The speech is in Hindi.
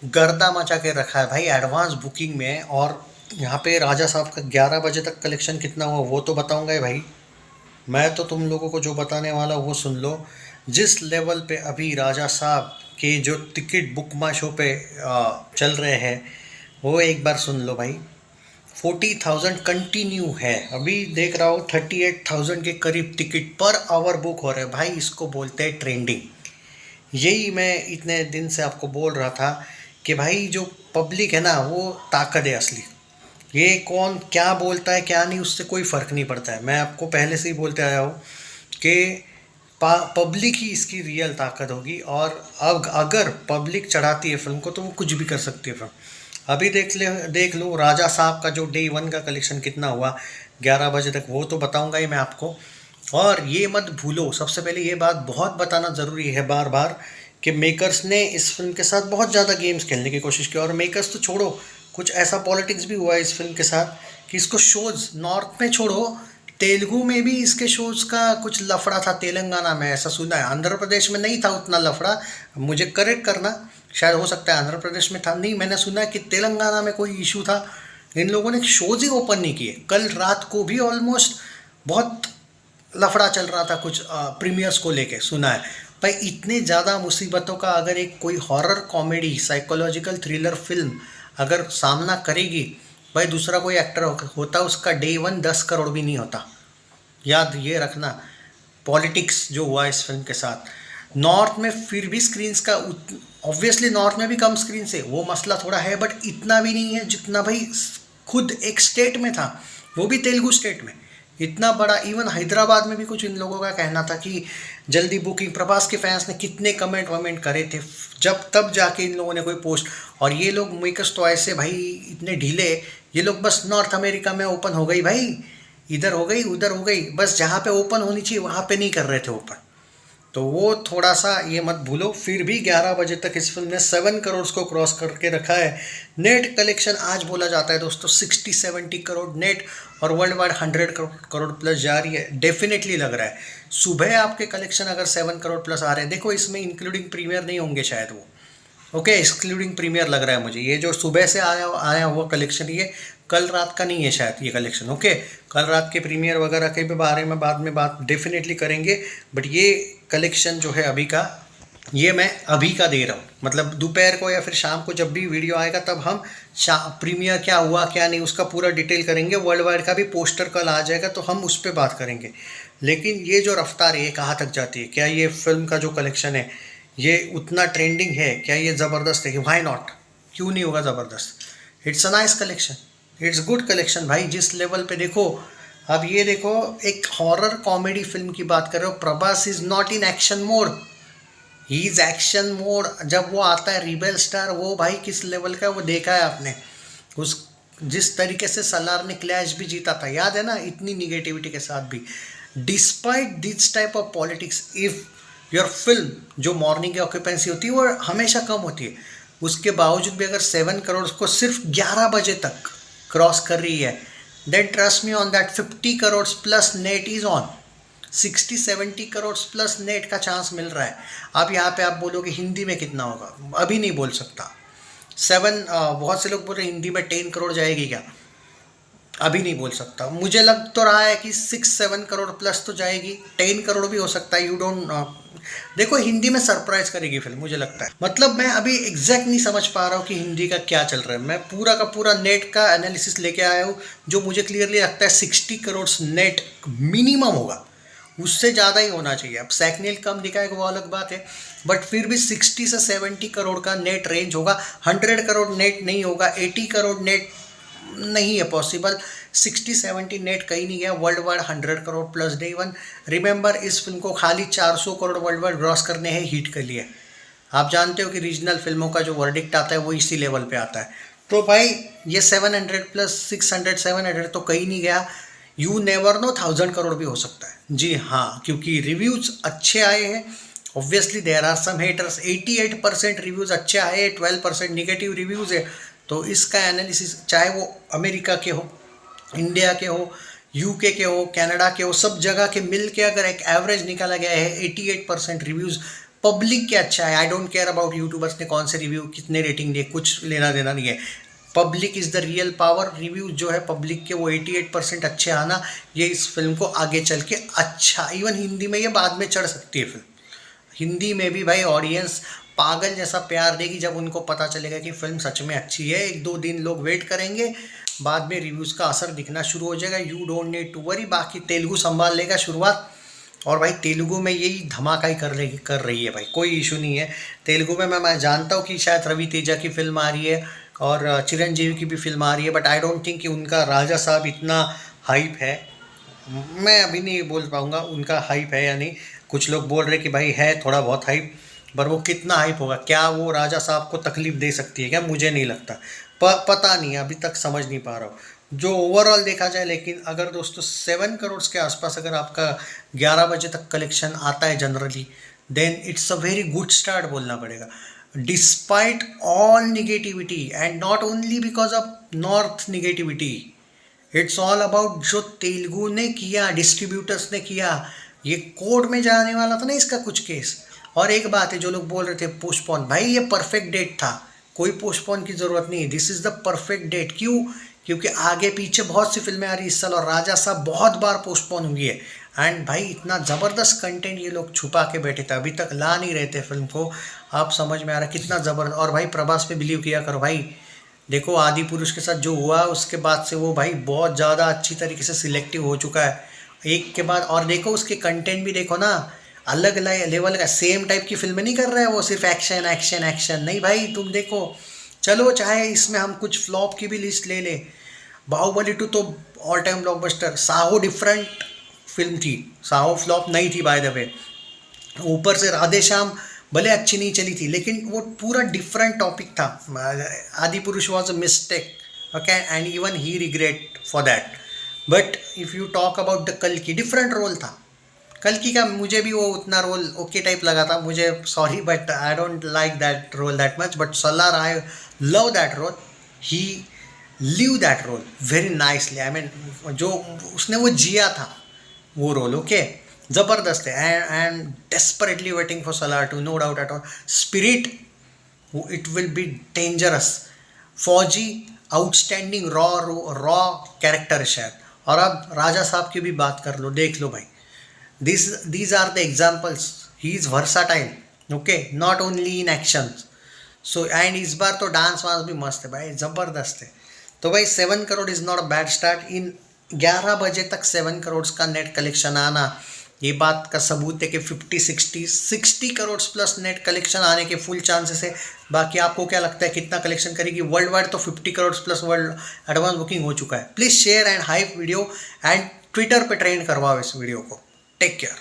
गर्दा मचा के रखा है भाई एडवांस बुकिंग में। और यहाँ पे राजा साहब का 11 बजे तक कलेक्शन कितना हुआ वो तो बताऊंगा ही भाई। मैं तो तुम लोगों को जो बताने वाला वो सुन लो। जिस लेवल पे अभी राजा साहब के जो टिकट बुक माई शो पे चल रहे हैं वो एक बार सुन लो भाई। 40,000 कंटिन्यू है, अभी देख रहा हूँ 38,000 के करीब टिकट पर आवर बुक हो रहे हैं भाई। इसको बोलते हैं ट्रेंडिंग। यही मैं इतने दिन से आपको बोल रहा था कि भाई जो पब्लिक है ना वो ताकत है असली। ये कौन क्या बोलता है क्या नहीं उससे कोई फ़र्क नहीं पड़ता है। मैं आपको पहले से ही बोलते आया हूँ कि पब्लिक ही इसकी रियल ताकत होगी। और अब अगर पब्लिक चढ़ाती है फिल्म को तो वो कुछ भी कर सकती है फिल्म। अभी देख लो राजा साहब का जो डे वन का कलेक्शन कितना हुआ 11 बजे तक, वो तो बताऊंगा ही मैं आपको। और ये मत भूलो, सबसे पहले ये बात बहुत बताना ज़रूरी है बार बार कि मेकर्स ने इस फिल्म के साथ बहुत ज़्यादा गेम्स खेलने की कोशिश की। और मेकर्स तो छोड़ो, कुछ ऐसा पॉलिटिक्स भी हुआ है इस फिल्म के साथ कि इसको शोज़ नॉर्थ में छोड़ो, तेलुगु में भी इसके शोज़ का कुछ लफड़ा था। तेलंगाना में ऐसा सुना है, आंध्र प्रदेश में नहीं था उतना लफड़ा। मुझे करेक्ट करना, शायद हो सकता है आंध्र प्रदेश में था, नहीं मैंने सुना है कि तेलंगाना में कोई इशू था। इन लोगों ने शोज़ ही ओपन नहीं किए। कल रात को भी ऑलमोस्ट बहुत लफड़ा चल रहा था कुछ प्रीमियर्स को लेके, सुना है भाई। इतने ज़्यादा मुसीबतों का अगर एक कोई horror comedy psychological thriller film अगर सामना करेगी भाई, दूसरा कोई एक्टर होता उसका डे वन 10 करोड़ भी नहीं होता। याद ये रखना। पॉलिटिक्स जो हुआ इस फिल्म के साथ नॉर्थ में, फिर भी स्क्रीन्स का ऑब्वियसली नॉर्थ में भी कम स्क्रीन से वो मसला थोड़ा है, बट इतना भी नहीं है जितना भाई खुद एक स्टेट में था, वो भी तेलुगु स्टेट में। इतना बड़ा, इवन हैदराबाद में भी कुछ इन लोगों का कहना था कि जल्दी बुकिंग। प्रभास के फैंस ने कितने कमेंट वमेंट करे थे जब तब जाके इन लोगों ने कोई पोस्ट। और ये लोग मेकर्स तो ऐसे भाई इतने ढीले, ये लोग बस नॉर्थ अमेरिका में ओपन हो गई भाई, इधर हो गई उधर हो गई, बस जहाँ पे ओपन होनी चाहिए वहाँ पे नहीं कर रहे थे ओपन। तो वो थोड़ा सा ये मत भूलो। फिर भी 11 बजे तक इस फिल्म ने 7 करोड़ को क्रॉस करके रखा है। नेट कलेक्शन आज बोला जाता है दोस्तों 60-70 करोड़ नेट, और वर्ल्ड वाइड 100 करोड़ प्लस जा रही है। डेफिनेटली लग रहा है सुबह आपके कलेक्शन अगर 7 करोड़ प्लस आ रहे हैं, देखो इसमें इंक्लूडिंग प्रीमियर नहीं होंगे शायद वो, ओके एक्सक्लूडिंग प्रीमियर लग रहा है मुझे। ये जो सुबह से आया हुआ कलेक्शन, ये कल रात का नहीं है शायद ये कलेक्शन, ओके। कल रात के प्रीमियर वगैरह के बारे में बाद में बात डेफिनेटली करेंगे, बट ये कलेक्शन जो है अभी का, ये मैं अभी का दे रहा हूँ। मतलब दोपहर को या फिर शाम को जब भी वीडियो आएगा तब हम प्रीमियर क्या हुआ क्या नहीं उसका पूरा डिटेल करेंगे। वर्ल्ड वाइड का भी पोस्टर कल आ जाएगा तो हम उस पर बात करेंगे। लेकिन ये जो रफ्तार है ये कहाँ तक जाती है, क्या ये फिल्म का जो कलेक्शन है ये उतना ट्रेंडिंग है, क्या ये ज़बरदस्त है कि वाई नॉट, क्यों नहीं होगा ज़बरदस्त। It's a nice collection, it's good collection भाई। जिस लेवल पे देखो, अब ये देखो एक हॉरर कॉमेडी फिल्म की बात कर रहे हो, Prabhas is not in action mode, he is action mode. जब वो आता है रिबेल स्टार, वो भाई किस लेवल का वो देखा है आपने। उस जिस तरीके से सलार ने क्लैश भी जीता था, याद है ना, इतनी निगेटिविटी के साथ भी। Despite this type of politics, if your film जो मॉर्निंग की ऑक्यूपेंसी होती है वो हमेशा कम होती है, उसके बावजूद भी अगर 7 करोड़ को सिर्फ 11 बजे तक क्रॉस कर रही है, then trust me on that 50 crore plus net is on. 60-70 crore plus net का चांस मिल रहा है। अब यहाँ पे आप बोलोगे हिंदी में कितना होगा, अभी नहीं बोल सकता। बहुत से लोग बोल रहे हिंदी में 10 करोड़ जाएगी क्या, अभी नहीं बोल सकता। मुझे लग तो रहा है कि 6-7 करोड़ प्लस तो जाएगी, 10 करोड़ भी हो सकता है। यू डोंट देखो हिंदी में सरप्राइज करेगी फिल्म मुझे लगता है। मतलब मैं अभी एग्जैक्ट नहीं समझ पा रहा हूँ कि हिंदी का क्या चल रहा है। मैं पूरा का पूरा नेट का एनालिसिस लेके आया हूँ, जो मुझे क्लियरली लगता है 60 करोड़ नेट मिनिमम होगा, उससे ज़्यादा ही होना चाहिए। अब सैकनेल कम दिखाएगा वो अलग बात है, बट फिर भी 60 से 70 करोड़ का नेट रेंज होगा। 100 करोड़ नेट नहीं होगा, 80 करोड़ नेट नहीं है पॉसिबल। 60-70 नेट कहीं नहीं गया। World wide 100 crore plus day one. Remember इस फिल्म को खाली 400 करोड़ वर्ल्ड वाइड ग्रॉस करने हैं हिट के लिए। आप जानते हो कि रीजनल फिल्मों का जो वर्डिक्ट आता है वो इसी लेवल पे आता है। तो भाई ये 700 प्लस 600-700 तो कहीं नहीं गया। यू नेवर नो, 1000 करोड़ भी हो सकता है। जी हाँ, क्योंकि रिव्यूज़ अच्छे आए हैं। Obviously there are some haters. 88% reviews अच्छे आए, 12% निगेटिव रिव्यूज़ है। तो इसका एनालिसिस चाहे वो अमेरिका के हो, इंडिया के हो, यूके के हो, कनाडा के हो, सब जगह के मिल के अगर एक एवरेज निकाला गया है 88% रिव्यूज़ पब्लिक क्या अच्छा है, I don't care about YouTubers ने कौन से रिव्यू कितने रेटिंग दिए, कुछ लेना देना नहीं है। Public is the real power. Review जो है पब्लिक के वो 88% अच्छे आना, ये इस फिल्म को आगे चल के अच्छा, इवन हिंदी में ये बाद में चढ़ सकती है फिल्म। हिंदी में भी भाई ऑडियंस पागल जैसा प्यार देगी जब उनको पता चलेगा कि फिल्म सच में अच्छी है। 1-2 दिन लोग वेट करेंगे, बाद में रिव्यूज़ का असर दिखना शुरू हो जाएगा। You don't need to worry. बाकी तेलुगु संभाल लेगा शुरुआत, और भाई तेलुगु में यही धमाका ही कर रही है भाई, कोई इशू नहीं है। तेलुगु में मैं जानता हूँ कि शायद रवि तेजा की फिल्म आ रही है और चिरंजीवी की भी फिल्म आ रही है, बट आई डोंट थिंक कि उनका राजा साहब इतना हाइप है। मैं अभी नहीं बोल पाऊँगा उनका हाइप है या नहीं। कुछ लोग बोल रहे कि भाई है थोड़ा बहुत हाइप, पर वो कितना हाइप होगा, क्या वो राजा साहब को तकलीफ दे सकती है क्या, मुझे नहीं लगता। पता नहीं, अभी तक समझ नहीं पा रहा हूँ जो ओवरऑल देखा जाए। लेकिन अगर दोस्तों 7 करोड़ के आसपास अगर आपका 11 बजे तक कलेक्शन आता है generally, then it's a very good start बोलना पड़ेगा, despite all negativity and not only because of north negativity. It's all about जो तेलुगु ने किया, डिस्ट्रीब्यूटर्स ने किया। ये कोर्ट में जाने वाला था ना इसका कुछ केस। और एक बात है, जो लोग बोल रहे थे पोस्टपोन, भाई ये परफेक्ट डेट था, कोई पोस्टपोन की ज़रूरत नहीं है। This is the perfect date. क्यों? क्योंकि आगे पीछे बहुत सी फिल्में आ रही इस साल, और राजा साहब बहुत बार पोस्टपोन हुई है। एंड भाई इतना ज़बरदस्त कंटेंट ये लोग छुपा के बैठे थे, अभी तक ला नहीं रहे थे फिल्म को। आप समझ में आ रहा है कितना ज़बरदस्त। और भाई प्रभास पे बिलीव किया करो भाई, देखो आदि पुरुष के साथ जो हुआ उसके बाद से वो भाई बहुत ज़्यादा अच्छी तरीके से सिलेक्टिव हो चुका है एक के बाद। और देखो उसके कंटेंट भी देखो ना, अलग लेवल का, सेम टाइप की फिल्में नहीं कर रहा है वो, सिर्फ एक्शन एक्शन एक्शन नहीं भाई। तुम देखो, चलो चाहे इसमें हम कुछ फ्लॉप की भी लिस्ट ले ले, बाहुबली 2 तो all time blockbuster. Saaho different film थी, साहो फ्लॉप नहीं थी बाय द वे। ऊपर से राधे श्याम भले अच्छी नहीं चली थी, लेकिन वो पूरा डिफरेंट टॉपिक था। आदि पुरुष was a mistake, okay, and even he regret for that. But if you talk about the कल्कि, डिफरेंट रोल था कल्कि का। मुझे भी वो उतना रोल ओके टाइप लगा था मुझे, sorry but I don't like that role that much, but Salaar I love that role. He live that role very nicely. I mean जो उसने वो जिया था वो रोल, ओके, ज़बरदस्त है। And desperately waiting for Salaar 2, no doubt at all. Spirit, it will be dangerous. Fauji outstanding raw character है शायद। और अब राजा साहब की भी बात कर लो, देख लो भाई, these are the examples. He is versatile, okay, not only in actions. So and इस बार तो डांस वांस भी मस्त है भाई, ज़बरदस्त है। तो भाई 7 crore is not a bad start. इन 11 बजे तक 7 करोड़ का नेट कलेक्शन आना, ये बात का सबूत है कि 60 करोड़ प्लस नेट कलेक्शन आने के फुल चांसेस है। बाकी आपको क्या लगता है कितना कलेक्शन करेगी वर्ल्ड वाइड? तो 50 crore plus world advance booking हो चुका है। Please share and hype video, and Twitter पे ट्रेंड करवाओ इस वीडियो को। टेक केयर।